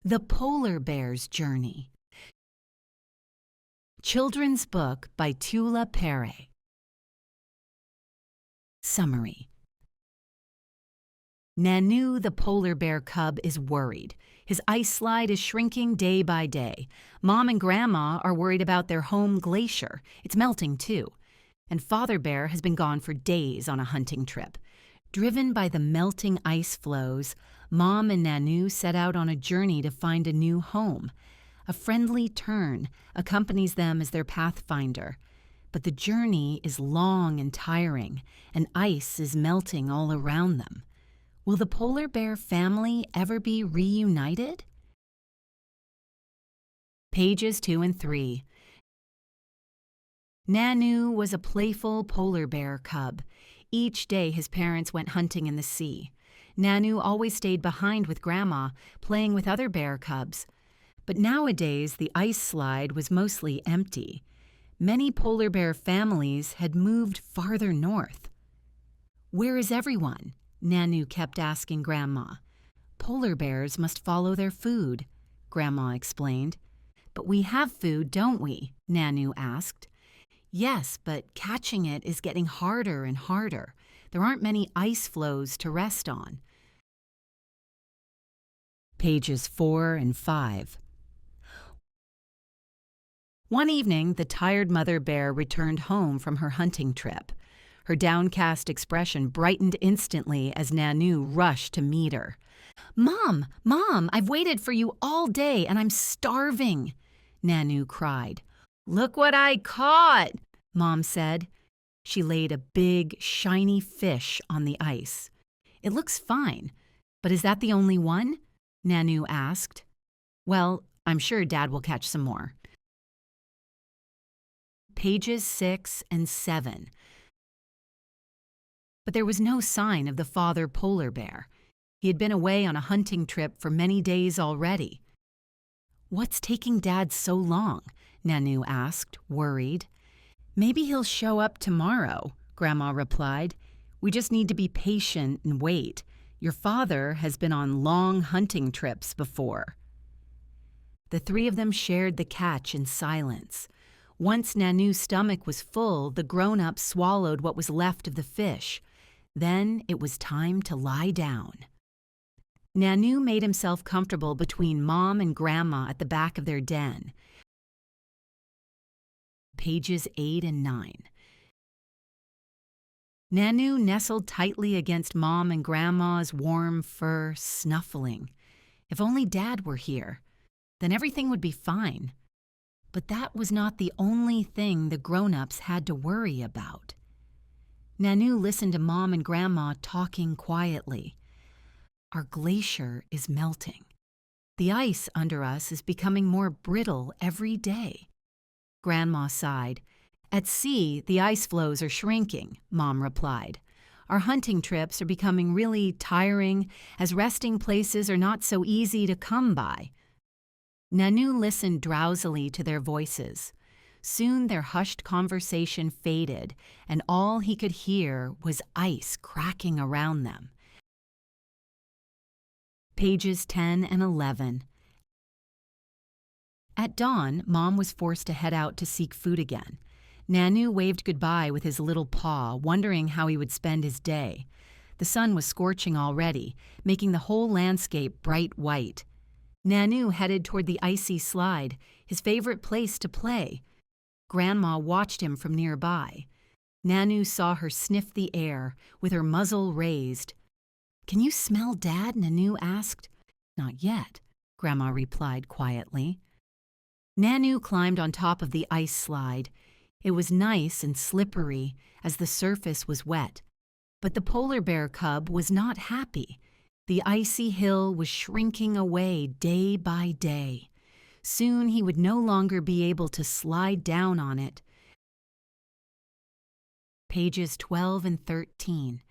The Polar Bear's Journey. Children's book by Tuula Pere. Summary. Nanu, the polar bear cub, is worried. His ice slide is shrinking day by day. Mom and Grandma are worried about their home glacier. It's melting too. And Father Bear has been gone for days on a hunting trip. Driven by the melting ice floes, Mom and Nanu set out on a journey to find a new home. A friendly tern accompanies them as their pathfinder. But the journey is long and tiring, and ice is melting all around them. Will the polar bear family ever be reunited? Pages 2 and 3. Nanu was a playful polar bear cub. Each day his parents went hunting in the sea. Nanu always stayed behind with Grandma, playing with other bear cubs. But nowadays the ice slide was mostly empty. Many polar bear families had moved farther north. "Where is everyone?" Nanu kept asking Grandma. "Polar bears must follow their food," Grandma explained. "But we have food, don't we?" Nanu asked. "Yes, but catching it is getting harder and harder. There aren't many ice floes to rest on." Pages 4 and 5. One evening, the tired mother bear returned home from her hunting trip. Her downcast expression brightened instantly as Nanu rushed to meet her. "Mom, Mom, I've waited for you all day and I'm starving," Nanu cried. "Look what I caught," Mom said. She laid a big, shiny fish on the ice. "It looks fine, but is that the only one?" Nanu asked. "Well, I'm sure Dad will catch some more." Pages 6 and 7. But there was no sign of the father polar bear. He had been away on a hunting trip for many days already. "What's taking Dad so long?" Nanu asked, worried. "Maybe he'll show up tomorrow," Grandma replied. "We just need to be patient and wait. Your father has been on long hunting trips before." The three of them shared the catch in silence. Once Nanu's stomach was full, the grown-up swallowed what was left of the fish. Then it was time to lie down. Nanu made himself comfortable between Mom and Grandma at the back of their den. Pages 8 and 9. Nanu nestled tightly against Mom and Grandma's warm fur, snuffling. If only Dad were here, then everything would be fine. But that was not the only thing the grown-ups had to worry about. Nanu listened to Mom and Grandma talking quietly. "Our glacier is melting. The ice under us is becoming more brittle every day." Grandma sighed. "At sea, the ice floes are shrinking," Mom replied. "Our hunting trips are becoming really tiring, as resting places are not so easy to come by." Nanu listened drowsily to their voices. Soon their hushed conversation faded, and all he could hear was ice cracking around them. Pages 10 and 11. At dawn, Mom was forced to head out to seek food again. Nanu waved goodbye with his little paw, wondering how he would spend his day. The sun was scorching already, making the whole landscape bright white. Nanu headed toward the icy slide, his favorite place to play. Grandma watched him from nearby. Nanu saw her sniff the air, with her muzzle raised. "Can you smell Dad?" Nanu asked. "Not yet," Grandma replied quietly. Nanu climbed on top of the ice slide. It was nice and slippery, as the surface was wet. But the polar bear cub was not happy. The icy hill was shrinking away day by day. Soon he would no longer be able to slide down on it. Pages 12 and 13.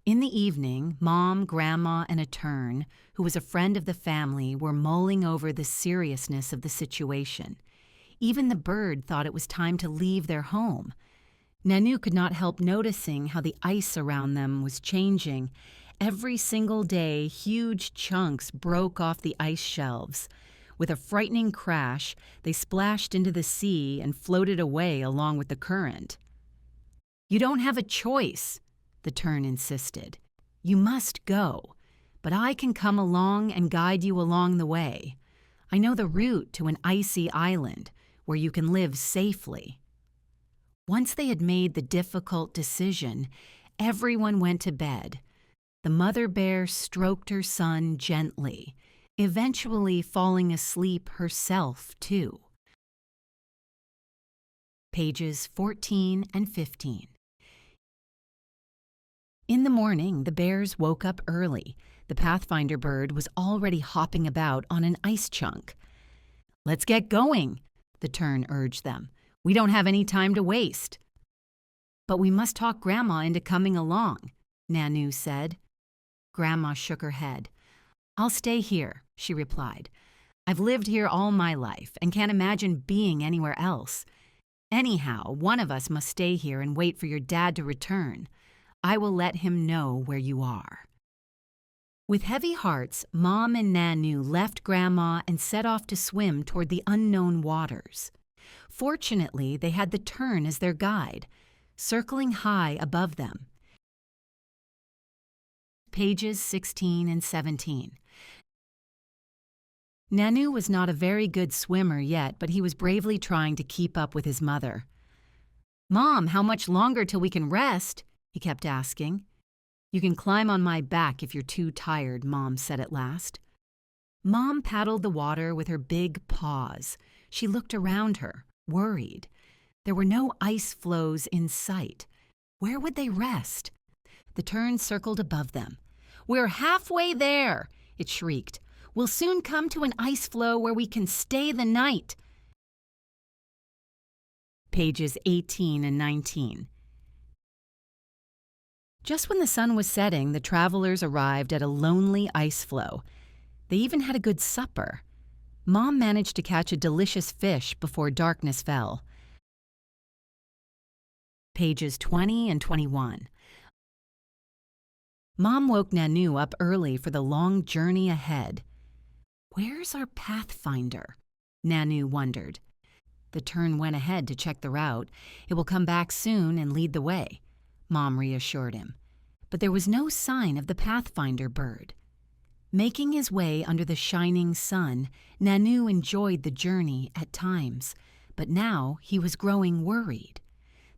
In the evening, Mom, Grandma, and a tern, who was a friend of the family, were mulling over the seriousness of the situation. Even the bird thought it was time to leave their home. Nanu could not help noticing how the ice around them was changing. Every single day, huge chunks broke off the ice shelves. With a frightening crash, they splashed into the sea and floated away along with the current. "You don't have a choice," the tern insisted. "You must go, but I can come along and guide you along the way. I know the route to an icy island where you can live safely." Once they had made the difficult decision, everyone went to bed. The mother bear stroked her son gently, eventually falling asleep herself, too. Pages 14 and 15. In the morning, the bears woke up early. The Pathfinder bird was already hopping about on an ice chunk. "Let's get going," the tern urged them. "We don't have any time to waste." "But we must talk Grandma into coming along," Nanu said. Grandma shook her head. "I'll stay here," she replied. "I've lived here all my life and can't imagine being anywhere else. Anyhow, one of us must stay here and wait for your dad to return. I will let him know where you are." With heavy hearts, Mom and Nanu left Grandma and set off to swim toward the unknown waters. Fortunately, they had the tern as their guide, circling high above them. Pages 16 and 17. Nanu was not a very good swimmer yet, but he was bravely trying to keep up with his mother. "Mom, how much longer till we can rest?" he kept asking. "You can climb on my back if you're too tired," Mom said at last. Mom paddled the water with her big paws. She looked around her, worried. There were no ice floes in sight. Where would they rest? The tern circled above them. "We're halfway there," it shrieked. "We'll soon come to an ice floe where we can stay the night." Pages 18 and 19. Just when the sun was setting, the travelers arrived at a lonely ice floe. They even had a good supper. Mom managed to catch a delicious fish before darkness fell. Pages 20 and 21. Mom woke Nanu up early for the long journey ahead. "Where's our Pathfinder?" Nanu wondered. The tern went ahead to check the route. "It will come back soon and lead the way," Mom reassured him. But there was no sign of the Pathfinder bird. Making his way under the shining sun, Nanu enjoyed the journey at times, but now he was growing worried.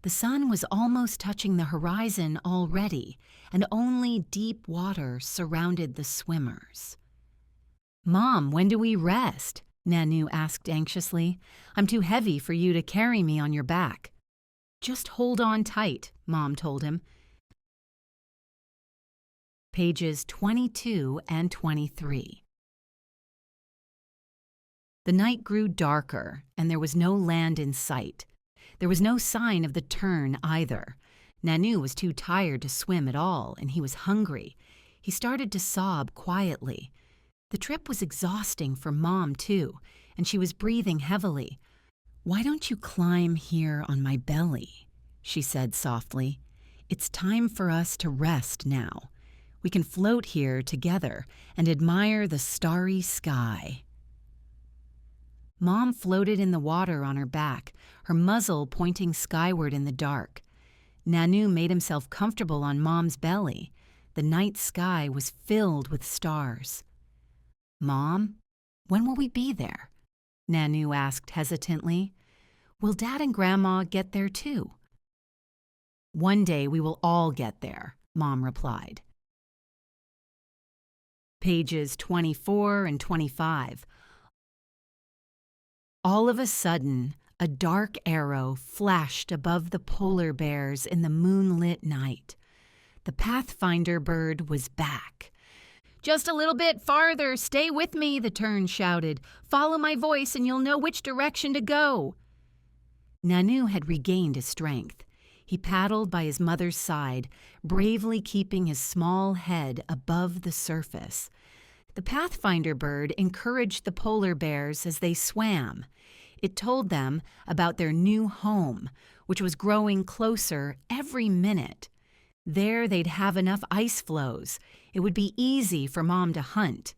The sun was almost touching the horizon already, and only deep water surrounded the swimmers. "Mom, when do we rest?" Nanu asked anxiously. "I'm too heavy for you to carry me on your back." "Just hold on tight," Mom told him. Pages 22 and 23. The night grew darker, and there was no land in sight. There was no sign of the tern either. Nanu was too tired to swim at all, and he was hungry. He started to sob quietly. The trip was exhausting for Mom, too, and she was breathing heavily. "Why don't you climb here on my belly?" she said softly. "It's time for us to rest now. We can float here together and admire the starry sky." Mom floated in the water on her back, her muzzle pointing skyward in the dark. Nanu made himself comfortable on Mom's belly. The night sky was filled with stars. "Mom, when will we be there?" Nanu asked hesitantly. "Will Dad and Grandma get there too?" "One day we will all get there," Mom replied. Pages 24 and 25. All of a sudden, a dark arrow flashed above the polar bears in the moonlit night. The Pathfinder bird was back. "Just a little bit farther, stay with me," the tern shouted. "Follow my voice and you'll know which direction to go." Nanu had regained his strength. He paddled by his mother's side, bravely keeping his small head above the surface. The Pathfinder bird encouraged the polar bears as they swam. It told them about their new home, which was growing closer every minute. There they'd have enough ice floes. It would be easy for Mom to hunt.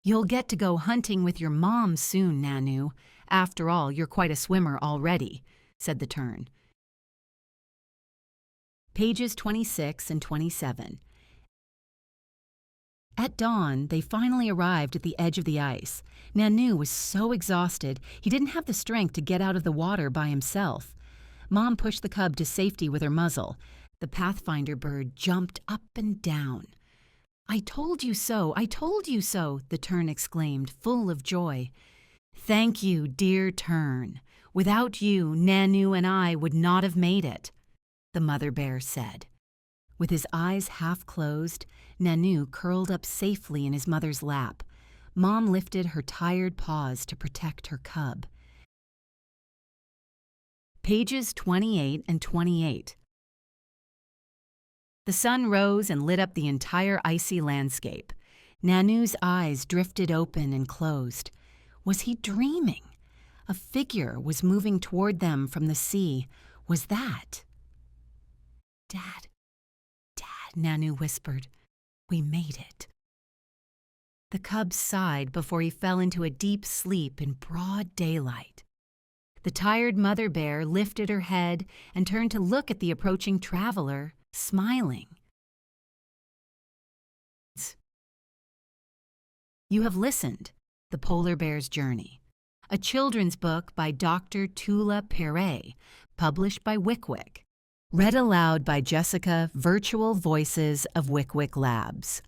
You'll get to go hunting with your mom soon, Nanu. After all, you're quite a swimmer already, said the tern. Pages 26 and 27. At dawn, they finally arrived at the edge of the ice. Nanu was so exhausted, he didn't have the strength to get out of the water by himself. Mom pushed the cub to safety with her muzzle. The pathfinder bird jumped up and down. "I told you so, I told you so," the tern exclaimed, full of joy. "Thank you, dear tern. Without you, Nanu and I would not have made it," the mother bear said. With his eyes half closed, Nanu curled up safely in his mother's lap. Mom lifted her tired paws to protect her cub. Pages 28 and 28. The sun rose and lit up the entire icy landscape. Nanu's eyes drifted open and closed. Was he dreaming? A figure was moving toward them from the sea. Was that? "Dad, Dad," Nanu whispered. "We made it." The cub sighed before he fell into a deep sleep in broad daylight. The tired mother bear lifted her head and turned to look at the approaching traveler, smiling. You have listened, The Polar Bear's Journey, a children's book by Dr. Tuula Pere, published by Wickwick. Read aloud by Jessica, Virtual Voices of Wickwick Labs.